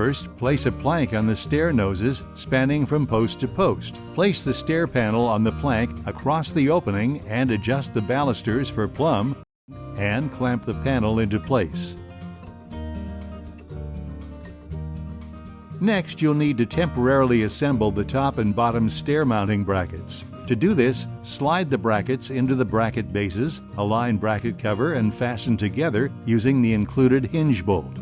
First, place a plank on the stair noses spanning from post to post. Place the stair panel on the plank across the opening and adjust the balusters for plumb and clamp the panel into place. Next, you'll need to temporarily assemble the top and bottom stair mounting brackets. To do this, slide the brackets into the bracket bases, align bracket cover, and fasten together using the included hinge bolt.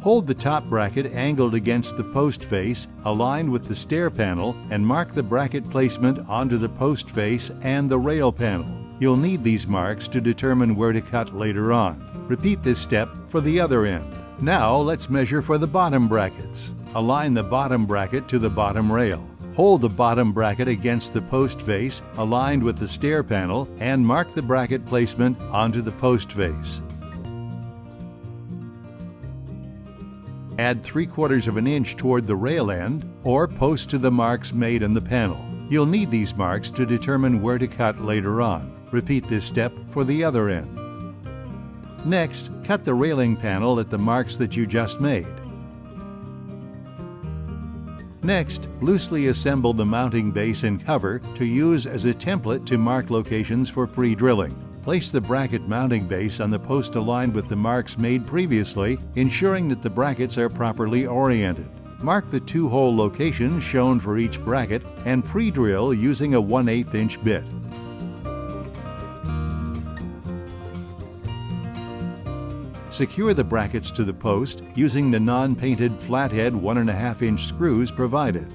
Hold the top bracket angled against the post face, aligned with the stair panel, and mark the bracket placement onto the post face and the rail panel. You'll need these marks to determine where to cut later on. Repeat this step for the other end. Now let's measure for the bottom brackets. Align the bottom bracket to the bottom rail. Hold the bottom bracket against the post face, aligned with the stair panel, and mark the bracket placement onto the post face. Add 3/4 of an inch toward the rail end, or post to the marks made in the panel. You'll need these marks to determine where to cut later on. Repeat this step for the other end. Next, cut the railing panel at the marks that you just made. Next, loosely assemble the mounting base and cover to use as a template to mark locations for pre-drilling. Place the bracket mounting base on the post aligned with the marks made previously, ensuring that the brackets are properly oriented. Mark the 2-hole locations shown for each bracket and pre-drill using a 1/8 inch bit. Secure the brackets to the post using the non-painted flathead 1.5 inch screws provided.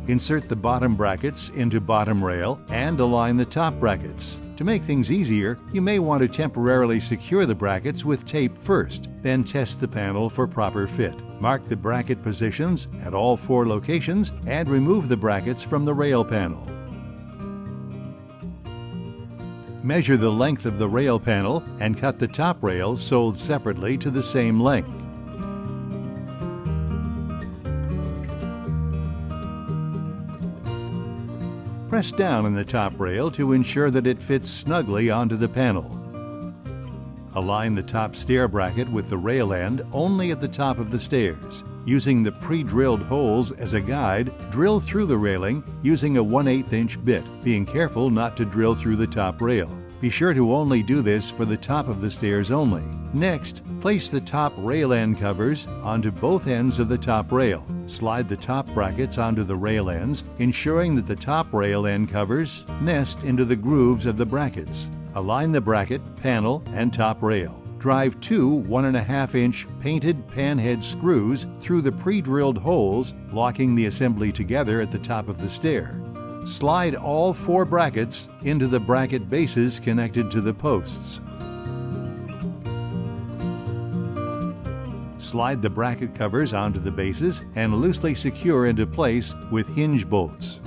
Insert the bottom brackets into bottom rail and align the top brackets. To make things easier, you may want to temporarily secure the brackets with tape first, then test the panel for proper fit. Mark the bracket positions at all 4 locations and remove the brackets from the rail panel. Measure the length of the rail panel and cut the top rails sold separately to the same length. Press down on the top rail to ensure that it fits snugly onto the panel. Align the top stair bracket with the rail end only at the top of the stairs. Using the pre-drilled holes as a guide, drill through the railing using a 1/8 inch bit, being careful not to drill through the top rail. Be sure to only do this for the top of the stairs only. Next, place the top rail end covers onto both ends of the top rail. Slide the top brackets onto the rail ends, ensuring that the top rail end covers nest into the grooves of the brackets. Align the bracket, panel, and top rail. Drive 2 1.5 inch painted panhead screws through the pre-drilled holes, locking the assembly together at the top of the stair. Slide all 4 brackets into the bracket bases connected to the posts. Slide the bracket covers onto the bases and loosely secure into place with hinge bolts.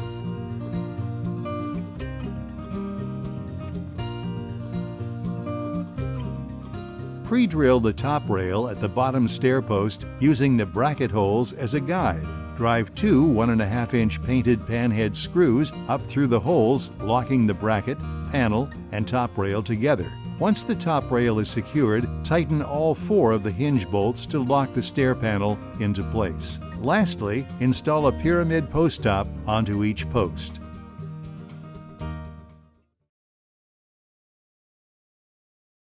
Pre-drill the top rail at the bottom stair post using the bracket holes as a guide. Drive 2 1.5 inch painted panhead screws up through the holes, locking the bracket, panel, and top rail together. Once the top rail is secured, tighten all 4 of the hinge bolts to lock the stair panel into place. Lastly, install a pyramid post top onto each post.